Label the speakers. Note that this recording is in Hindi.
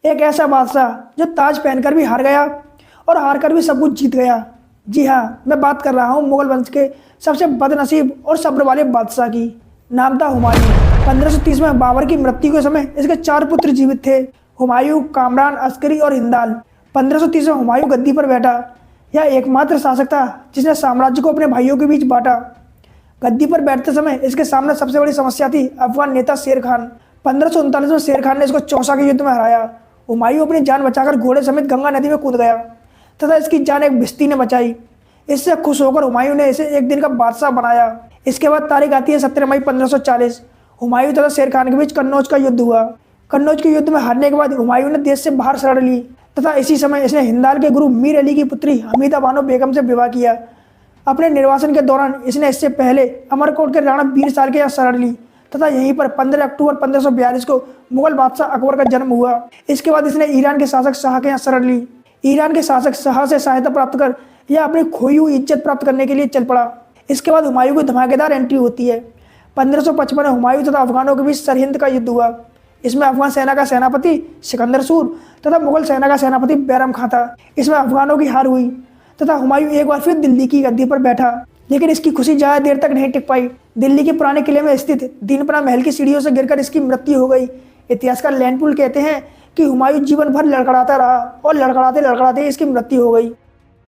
Speaker 1: एक ऐसा बादशाह जो ताज पहनकर भी हार गया और हार कर भी सब कुछ जीत गया। जी हाँ, मैं बात कर रहा हूँ मुगल वंश के सबसे बदनसीब और सब्र वाले बादशाह की। नाम था हुमायूं। 1530 में बाबर की मृत्यु के समय इसके 4 पुत्र जीवित थे, हुमायूं, कामरान, अस्करी और हिंदाल। 1530 में हुमायूं गद्दी पर बैठा। यह एकमात्र शासक था जिसने साम्राज्य को अपने भाइयों के बीच बांटा। गद्दी पर बैठते समय इसके सामने सबसे बड़ी समस्या थी अफगान नेता शेर खान। 1539 में शेर खान ने इसको चौसा के युद्ध में हराया। हुमायूं अपनी जान बचाकर घोड़े समेत गंगा नदी में कूद गया तथा इसकी जान एक भिश्ती ने बचाई। इससे खुश होकर हुमायूं ने इसे एक दिन का बादशाह बनाया। इसके बाद तारीख आती है 17 मई 1540। हुमायूं तथा शेर खान के बीच कन्नौज का युद्ध हुआ। कन्नौज के युद्ध में हारने के बाद हुमायूं ने देश से बाहर शरण ली तथा इसी समय इसने हिंदाल के गुरु मीर अली की पुत्री हमीदा बानो बेगम से विवाह किया। अपने निर्वासन के दौरान इसने इससे पहले अमरकोट के राणा बीर सार के यहाँ शरण ली तथा यहीं पर 15 अक्टूबर 1542 को मुगल बादशाह अकबर का जन्म हुआ। इसके बाद इसने ईरान के शासक शाह के यहाँ शरण ली। ईरान के शासक शाह से सहायता प्राप्त कर यह अपनी खोई हुई इज्जत प्राप्त करने के लिए चल पड़ा। इसके बाद हुमायूं की धमाकेदार एंट्री होती है। 1555 में हुमायूं तथा अफगानों के बीच सरहिंद का युद्ध हुआ। इसमें अफगान सेना का सेनापति सिकंदर सूर तथा मुगल सेना का सेनापति बैरम खां था। इसमें अफगानों की हार हुई तथा हुमायूं एक बार फिर दिल्ली की गद्दी पर बैठा, लेकिन इसकी खुशी ज्यादा देर तक नहीं टिक पाई। दिल्ली के पुराने किले में स्थित दीनपना महल की सीढ़ियों से गिरकर इसकी मृत्यु हो गई। इतिहासकार लैंडपुल कहते हैं कि हुमायूं जीवन भर लड़खड़ाता रहा और लड़खड़ाते लड़खड़ाते इसकी मृत्यु हो गई।